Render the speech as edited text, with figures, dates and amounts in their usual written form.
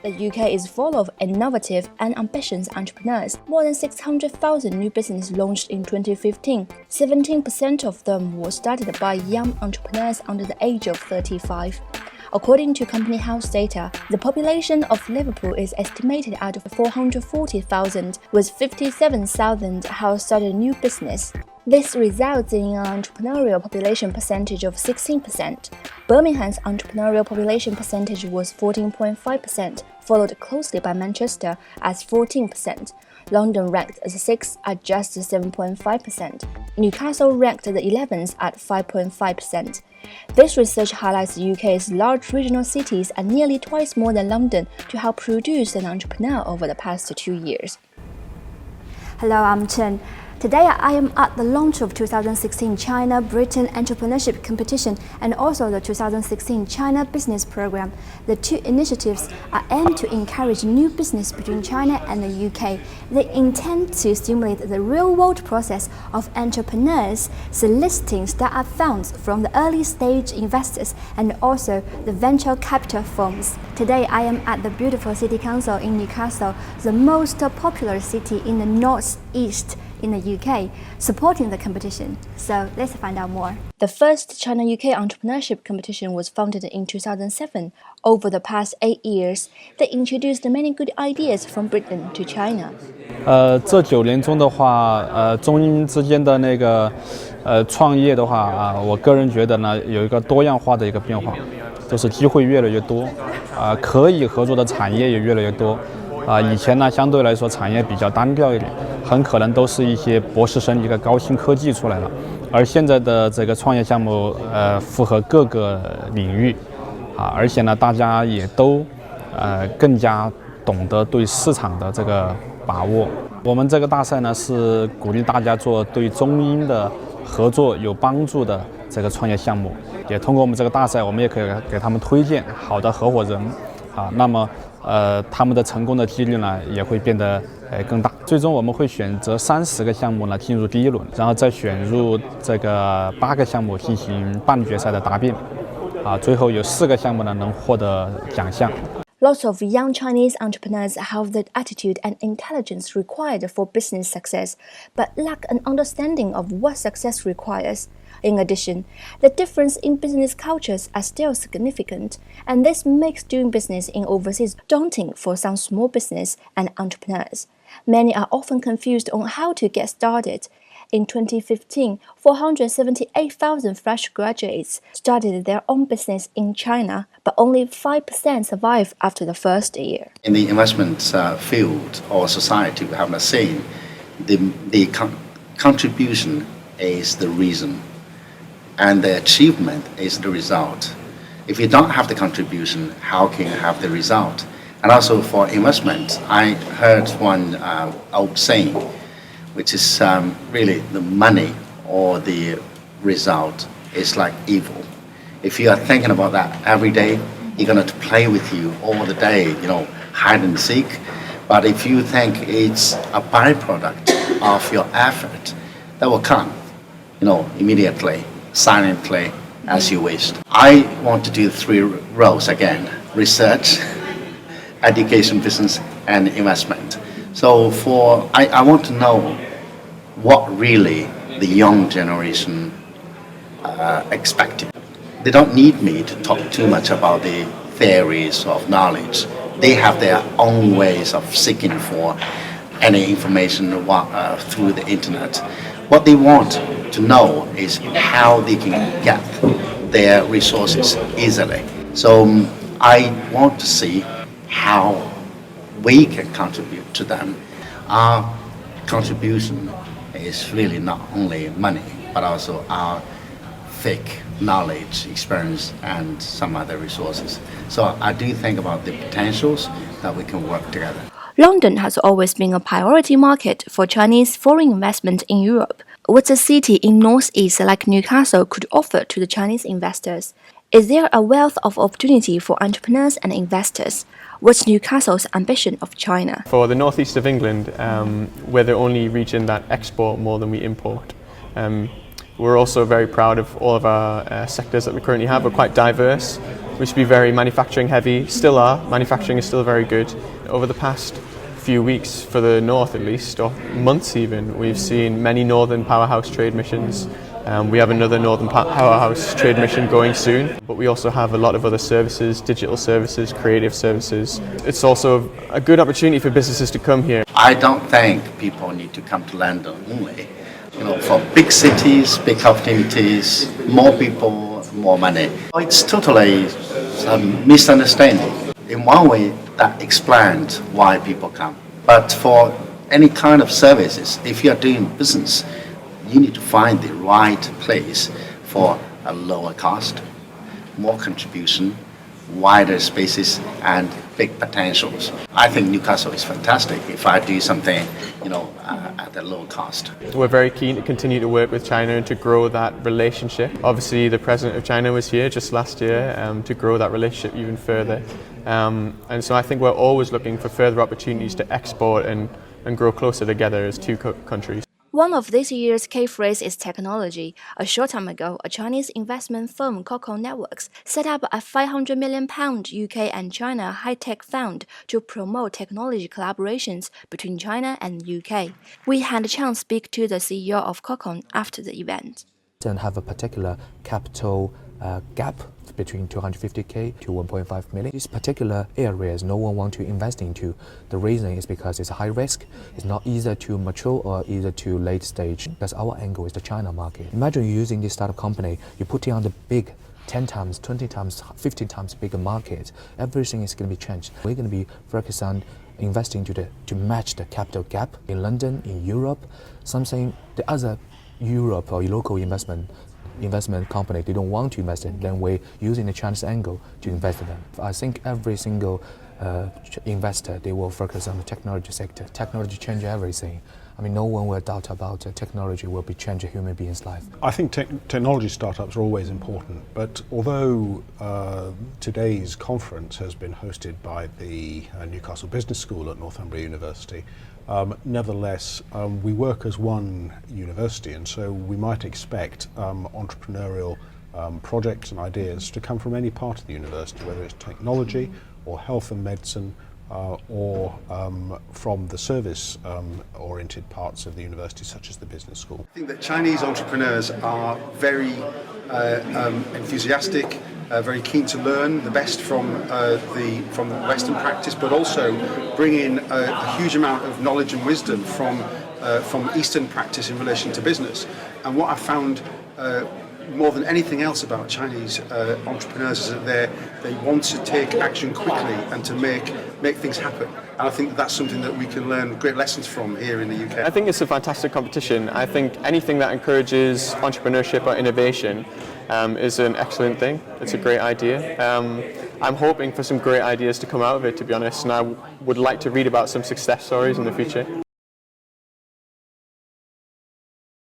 The UK is full of innovative and ambitious entrepreneurs. More than 600,000 new businesses launched in 2015. 17% of them were started by young entrepreneurs under the age of 35. According to Company House data, the population of Liverpool is estimated at 440,000, with 57,000 have started a new business. This results in an entrepreneurial population percentage of 16%. Birmingham's entrepreneurial population percentage was 14.5%, followed closely by Manchester at 14%. London ranked as 6th at just 7.5%. Newcastle ranked the 11th at 5.5%. This research highlights the UK's large regional cities are nearly twice more than London to help produce an entrepreneur over the past 2 years. Hello, I'm Chen. Today I am at the launch of 2016 China-Britain Entrepreneurship Competition and also the 2016 China Business Program. The two initiatives are aimed to encourage new business between China and the UK. They intend to stimulate the real-world process of entrepreneurs soliciting startup funds from the early-stage investors and also the venture capital firms. Today I am at the beautiful City Council in Newcastle, the most popular city in the northeast in the UK, supporting the competition. So let's find out more. The first China-UK Entrepreneurship Competition was founded in 2007. Over the past 8 years, they introduced many good ideas from Britain to China. 这9年中的话，中英之间的那个创业的话我个人觉得呢，有一个多样化的一个变化，就是机会越来越多，可以合作的产业也越来越多。以前呢，相对来说产业比较单调一点，很可能都是一些博士生一个高新科技出来了。而现在的这个创业项目，符合各个领域，而且呢，大家也都更加懂得对市场的这个把握。我们这个大赛呢，是鼓励大家做对中英的合作有帮助的这个创业项目。也通过我们这个大赛，我们也可以给他们推荐好的合伙人，那么他们的成功的几率呢也会变得更大。最终我们会选择30个项目呢进入第1轮，然后再选入这个8个项目进行半决赛的答辩，最后有4个项目呢能获得奖项。Lots of young Chinese entrepreneurs have the attitude and intelligence required for business success, but lack an understanding of what success requires. In addition, the difference in business cultures are still significant, and this makes doing business in overseas daunting for some small business and entrepreneurs. Many are often confused on how to get started. In 2015, 478,000 fresh graduates started their own business in China, but only 5% survive after the first year. In the investment field or society, we have seen the contribution is the reason, and the achievement is the result. If you don't have the contribution, how can you have the result? And also for investment, I heard one old saying, which is really the money or the result is like evil. If you are thinking about that every day, you're going to play with you all the day, hide and seek. But if you think it's a byproduct of your effort, that will come, immediately, silently, as you wished. I want to do 3 roles again: research, education, business, and investment. So I want to know what really the young generation expected. They don't need me to talk too much about the theories of knowledge. They have their own ways of seeking for any information through the internet. What they want to know is how they can get their resources easily. So I want to see how we can contribute to them. Our contribution is really not only money, but also our thick knowledge, experience, and some other resources. So I do think about the potentials that we can work together. London has always been a priority market for Chinese foreign investment in Europe. What a city in northeast like Newcastle could offer to the Chinese investors? Is there a wealth of opportunity for entrepreneurs and investors? What's Newcastle's ambition of China? For the northeast of England, where they're only region that export more than we import, We're also very proud of all of our sectors that we currently have. We're quite diverse. We used to be very manufacturing heavy, still are. Manufacturing is still very good. Over the past few weeks, for the north at least, or months even, we've seen many northern powerhouse trade missions. We have another northern powerhouse trade mission going soon, but we also have a lot of other services, digital services, creative services. It's also a good opportunity for businesses to come here. I don't think people need to come to London only. For big cities, big opportunities, more people, more money. It's totally a misunderstanding. In one way, that explains why people come. But for any kind of services, if you are doing business, you need to find the right place for a lower cost, more contribution, wider spaces, and big potentials. I think Newcastle is fantastic if I do something, at a low cost. We're very keen to continue to work with China and to grow that relationship. Obviously, the President of China was here just last year to grow that relationship even further. And so I think we're always looking for further opportunities to export and grow closer together as two countries. One of this year's key phrase is technology. A short time ago, a Chinese investment firm, Coco Networks, set up a £500 million UK and China high-tech fund to promote technology collaborations between China and the UK. We had a chance to speak to the CEO of Coco after the event. And have a particular capital gap between 250k to 1.5 million. These particular areas no one wants to invest into. The reason is because it's high risk, it's not either too mature or either too late stage. Because our angle is the China market. Imagine you're using this startup company, you're putting on the big 10 times, 20 times, 50 times bigger market. Everything is going to be changed. We're going to be focused on investing to match the capital gap in London, in Europe, something the other Europe or local investment company, they don't want to invest in, then we're using the Chinese angle to invest in them. I think every single investor, they will focus on the technology sector. Technology changes everything. I mean, no one will doubt about technology will be changing human beings' life. I think technology startups are always important, but although today's conference has been hosted by the Newcastle Business School at Northumbria University, nevertheless, we work as one university, and so we might expect entrepreneurial projects and ideas to come from any part of the university, whether it's technology or health and medicine, or from the service-oriented parts of the university, such as the business school. I think that Chinese entrepreneurs are very enthusiastic, very keen to learn the best from the Western practice, but also bring in a huge amount of knowledge and wisdom from Eastern practice in relation to business. And what I found more than anything else about Chinese entrepreneurs is that they want to take action quickly and to make things happen. And I think that's something that we can learn great lessons from here in the UK. I think it's a fantastic competition. I think anything that encourages entrepreneurship or innovation is an excellent thing. It's a great idea. I'm hoping for some great ideas to come out of it, to be honest, and I would like to read about some success stories in the future.